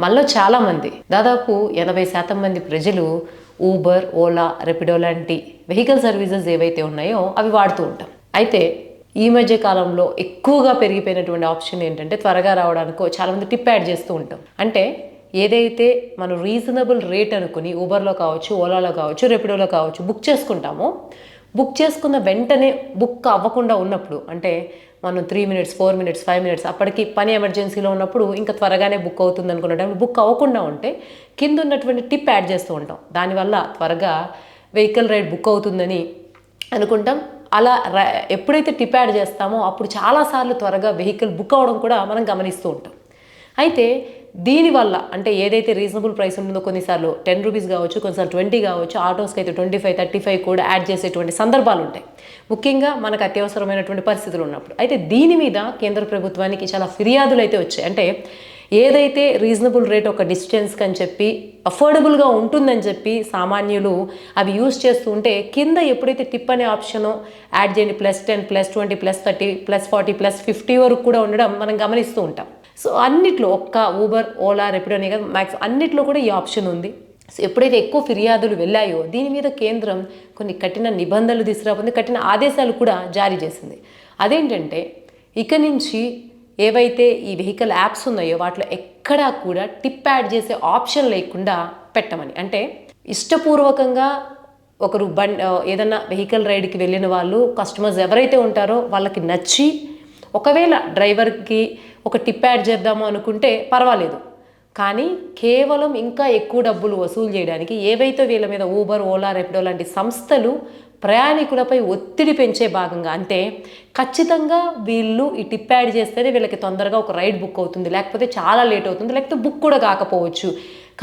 మనలో చాలామంది దాదాపు 80% మంది ప్రజలు ఊబర్, ఓలా, రెపిడో లాంటి వెహికల్ సర్వీసెస్ ఏవైతే ఉన్నాయో అవి వాడుతూ ఉంటాం. అయితే ఈ మధ్య కాలంలో ఎక్కువగా పెరిగిపోయినటువంటి ఆప్షన్ ఏంటంటే త్వరగా రావడానికో చాలామంది టిప్ యాడ్ చేస్తూ ఉంటాం. అంటే ఏదైతే మనం రీజనబుల్ రేట్ అనుకుని ఊబర్లో కావచ్చు, ఓలాలో కావచ్చు, రెపిడోలో కావచ్చు బుక్ చేసుకుంటామో, బుక్ చేసుకున్న వెంటనే బుక్ అవ్వకుండా ఉన్నప్పుడు, అంటే మనం 3 మినిట్స్, 4 మినిట్స్, 5 మినిట్స్ అప్పటికి పని ఎమర్జెన్సీలో ఉన్నప్పుడు ఇంకా త్వరగానే బుక్ అవుతుంది అనుకున్న టైం బుక్ అవ్వకుండా ఉంటే కింద ఉన్నటువంటి టిప్ యాడ్ చేస్తూ ఉంటాం. దానివల్ల త్వరగా వెహికల్ రైడ్ బుక్ అవుతుందని అనుకుంటాం. అలా ఎప్పుడైతే టిప్ యాడ్ చేస్తామో అప్పుడు చాలాసార్లు త్వరగా వెహికల్ బుక్ అవ్వడం కూడా మనం గమనిస్తూ ఉంటాం. అయితే దీనివల్ల అంటే ఏదైతే రీజనబుల్ ప్రైస్ ఉంటుందో కొన్నిసార్లు 10 రూపీస్ కావచ్చు, కొన్నిసార్లు 20 కావచ్చు, ఆటోస్కి అయితే 25, 35 కూడా యాడ్ చేసేటువంటి సందర్భాలు ఉంటాయి, ముఖ్యంగా మనకు అత్యవసరమైనటువంటి పరిస్థితులు ఉన్నప్పుడు. అయితే దీని మీద కేంద్ర ప్రభుత్వానికి చాలా ఫిర్యాదులు అయితే వచ్చాయి. అంటే ఏదైతే రీజనబుల్ రేట్ ఒక డిస్టెన్స్కి అని చెప్పి అఫోర్డబుల్గా ఉంటుందని చెప్పి సామాన్యులు అవి యూజ్ చేస్తూ ఉంటే కింద ఎప్పుడైతే టిప్ అనే ఆప్షన్ యాడ్ చేయండి +10, +20, +30, +40, +50 వరకు కూడా ఉండడం మనం గమనిస్తూ ఉంటాం. సో అన్నిట్లో ఒక్క ఊబర్, ఓలా, రెపిడోనే కాదు, మ్యాక్సిమం అన్నిట్లో కూడా ఈ ఆప్షన్ ఉంది. సో ఎప్పుడైతే ఎక్కువ ఫిర్యాదులు వెళ్ళాయో దీని మీద కేంద్రం కొన్ని కఠిన నిబంధనలు తీసుకురాబోతుంది, కఠిన ఆదేశాలు కూడా జారీ చేసింది. అదేంటంటే ఇక నుంచి ఏవైతే ఈ వెహికల్ యాప్స్ ఉన్నాయో వాటిలో ఎక్కడా కూడా టిప్ యాడ్ చేసే ఆప్షన్ లేకుండా పెట్టమని. అంటే ఇష్టపూర్వకంగా ఒకరు ఏదన్నా వెహికల్ రైడ్కి వెళ్ళిన వాళ్ళు కస్టమర్స్ ఎవరైతే ఉంటారో వాళ్ళకి నచ్చి ఒకవేళ డ్రైవర్కి ఒక టిప్ యాడ్ చేద్దాము అనుకుంటే పర్వాలేదు, కానీ కేవలం ఇంకా ఎక్కువ డబ్బులు వసూలు చేయడానికి ఏవైతే వీళ్ళ మీద ఊబర్, ఓలా, రెపిడో లాంటి సంస్థలు ప్రయాణికులపై ఒత్తిడి పెంచే భాగంగా, అంటే ఖచ్చితంగా వీళ్ళు ఈ టిప్ యాడ్ చేస్తేనే వీళ్ళకి తొందరగా ఒక రైడ్ బుక్ అవుతుంది, లేకపోతే చాలా లేట్ అవుతుంది, లేకపోతే బుక్ కూడా కాకపోవచ్చు,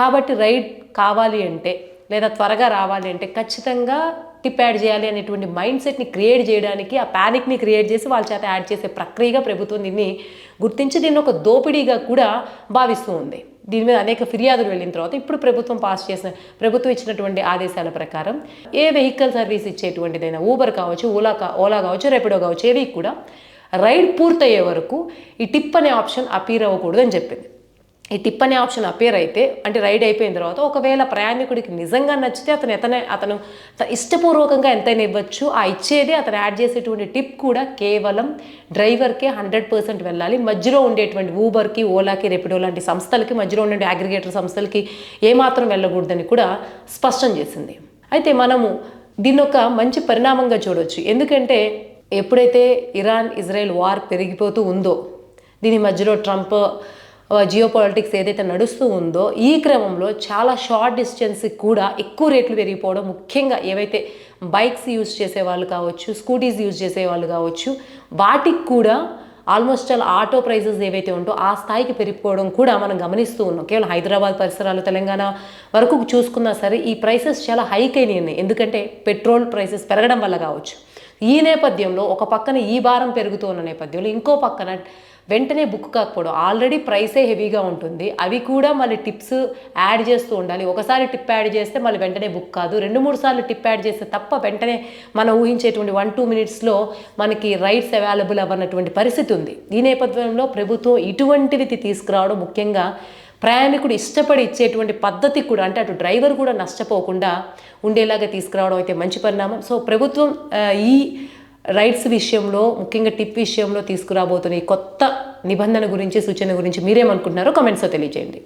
కాబట్టి రైడ్ కావాలి అంటే లేదా త్వరగా రావాలి అంటే ఖచ్చితంగా టిప్ యాడ్ చేయాలి అనేటువంటి మైండ్ సెట్ని క్రియేట్ చేయడానికి, ఆ ప్యానిక్ని క్రియేట్ చేసి వాళ్ళ చేత యాడ్ చేసే ప్రక్రియగా ప్రభుత్వం దీన్ని గుర్తించి దీన్ని ఒక దోపిడీగా కూడా భావిస్తూ ఉంది. దీని మీద అనేక ఫిర్యాదులు వెళ్ళిన తర్వాత ఇప్పుడు ప్రభుత్వం ఇచ్చినటువంటి ఆదేశాల ప్రకారం ఏ వెహికల్ సర్వీస్ ఇచ్చేటువంటిదైనా ఊబర్ కావచ్చు, ఓలా కావచ్చు, రెపిడో కావచ్చు, ఏవి కూడా రైడ్ పూర్తయ్యే వరకు ఈ టిప్ అనే ఆప్షన్ అపీర్ అవ్వకూడదు అని చెప్పింది. ఈ టిప్ అనే ఆప్షన్ అపేర్ అయితే, అంటే రైడ్ అయిపోయిన తర్వాత ఒకవేళ ప్రయాణికుడికి నిజంగా నచ్చితే అతను ఇష్టపూర్వకంగా ఎంతైనా ఇవ్వచ్చు. ఆ ఇచ్చేది అతను యాడ్ చేసేటువంటి టిప్ కూడా కేవలం డ్రైవర్కే 100% వెళ్ళాలి. మధ్యలో ఉండేటువంటి ఊబర్కి, ఓలాకి, రెపిడో లాంటి సంస్థలకి, మధ్యలో ఉండే అగ్రిగేటర్ సంస్థలకి ఏమాత్రం వెళ్ళకూడదని కూడా స్పష్టం చేసింది. అయితే మనము దీన్ని ఒక మంచి పరిణామంగా చూడవచ్చు. ఎందుకంటే ఎప్పుడైతే ఇరాన్, ఇజ్రాయెల్ వార్ పెరిగిపోతూ ఉందో, దీని మధ్యలో ట్రంప్ జియోపాలిటిక్స్ ఏదైతే నడుస్తూ ఉందో ఈ క్రమంలో చాలా షార్ట్ డిస్టెన్స్కి కూడా ఎక్కువ రేట్లు పెరిగిపోవడం, ముఖ్యంగా ఏవైతే బైక్స్ యూజ్ చేసేవాళ్ళు కావచ్చు, స్కూటీస్ యూజ్ చేసేవాళ్ళు కావచ్చు, వాటికి కూడా ఆల్మోస్ట్ ఆటో ప్రైజెస్ ఏవైతే ఉంటో ఆ స్థాయికి పెరిగిపోవడం కూడా మనం గమనిస్తూ ఉన్నాం. కేవలం హైదరాబాద్ పరిసరాలు, తెలంగాణ వరకు చూసుకున్నా సరే ఈ ప్రైసెస్ చాలా హైక్ అయినాయి. ఎందుకంటే పెట్రోల్ ప్రైసెస్ పెరగడం వల్ల కావచ్చు. ఈ నేపథ్యంలో ఒక పక్కన ఈ భారం పెరుగుతూ ఉన్న నేపథ్యంలో ఇంకో పక్కన వెంటనే బుక్ కాకపోవడం, ఆల్రెడీ ప్రైసే హెవీగా ఉంటుంది, అవి కూడా మళ్ళీ టిప్స్ యాడ్ చేస్తూ ఉండాలి. ఒకసారి టిప్ యాడ్ చేస్తే మళ్ళీ వెంటనే బుక్ కాదు, 2-3 సార్లు టిప్ యాడ్ చేస్తే తప్ప వెంటనే మనం ఊహించేటువంటి 1-2 మినిట్స్లో మనకి రైడ్స్ అవైలబుల్ అవ్వనటువంటి పరిస్థితి ఉంది. ఈ నేపథ్యంలో ప్రభుత్వం ఇటువంటివి తీసుకురావడం, ముఖ్యంగా ప్రయాణికుడు ఇష్టపడి ఇచ్చేటువంటి పద్ధతి కూడా, అంటే అటు డ్రైవర్ కూడా నష్టపోకుండా ఉండేలాగా తీసుకురావడం అయితే మంచి పరిణామం. సో ప్రభుత్వం ఈ రైడ్స్ విషయంలో, ముఖ్యంగా టిప్ విషయంలో తీసుకురాబోతున్న ఈ కొత్త నిబంధన గురించి, సూచన గురించి మీరేమనుకుంటున్నారో కామెంట్స్లో తెలియజేయండి.